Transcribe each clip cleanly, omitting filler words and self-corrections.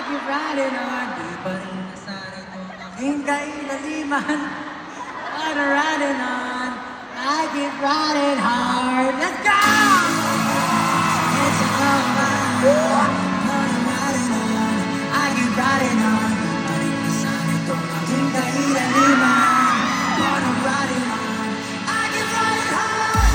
keep riding on. Di pa rin nasanay itong aking kailaliman. But I'm riding on. I keep riding hard. Let's go! It's a love line. But I'm riding on. I keep riding on. Di pa rin nasanay itong aking kailaliman. But I'm riding on. I keep riding hard.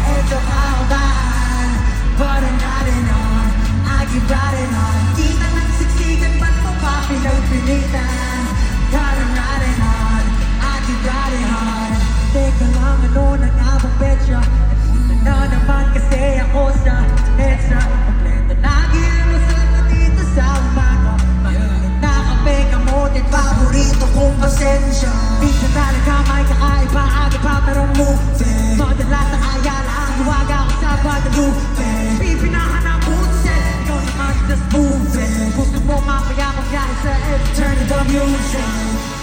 It's a love line. But I'm riding on. I keep riding on. Di na lang siksikan, ba't mo pa pinagpilitan? But I'm riding on. I keep riding on. Teka lang, ano na nga bang petsa? Nagpunta na naman kasi ako sa EDSA. Kompleto na gilusot ko dito sa umaga. Mainit na kape, kamote, paborito kong pasensya. Minsan talaga may kakaiba, aga pa merong movie. Madalas na ayala ang huwaga ko sa Guadalupe. Pipinahan ang puset, ikaw naman just move it. Gusto mo mamaya magyari sa EDSA, turn the music.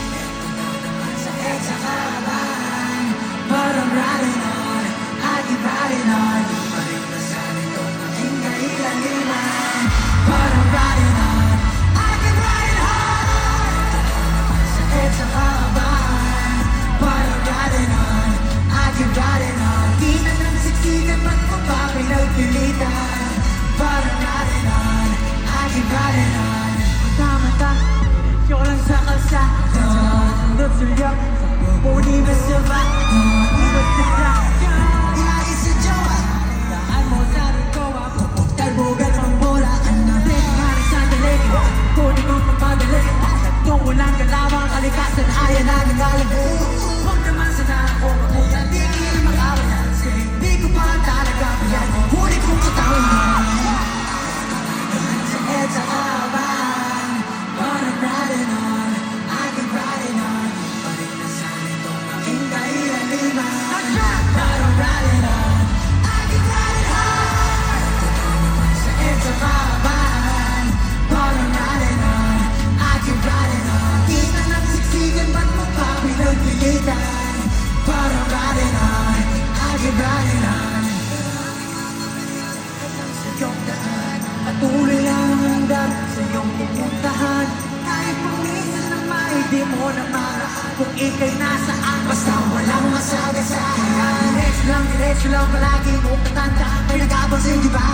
Eto na naman sa EDSA kalaban. But I'm riding on, I keep riding on. Di pa rin nasanay itong aking kailaliman. But I'm riding on, I keep riding hard. Ito na naman sa EDSA kalaban. But I'm riding on, I keep riding on. Di na lang siksikan, ba't mo pa pinagpilitan? But I'm riding on, I keep riding on. Mata-mata, diretsyo lang sa kalsada. Sunod sulyak, sa bubo di masama. Iwas na sa ilahi sa jowa. Daan mo sa rikowa, talbogan mang bola. Break nga rin sandali, kunin mo mamadali. Kung walang kalawang kalikasan, ayan na nagalago. Huwag naman sana ako mabuta, di kaya mag-awayan. Di ko pa talaga bayan, huli kong katawan mo. Sa EDSA kalaban. But I'm riding on, I keep riding on. Di pa rin nasanay itong aking kailaliman. But I'm riding on, I keep riding hard. Ito na naman sa EDSA kalaban. But I'm riding on, I keep riding on. Di na lang siksikan, ba't mo pa pinagpilitan? But I'm riding on, I keep riding on. Sa iyong daan, patuloy lang ang hanggang sa iyong pupuntahan. Kahit pumisan na may di mo na maraan. Kung ika'y nasaan, basta walang masagasaan. Diretso lang palagi mong tatandaan. May nag-abang sa'yo, di ba?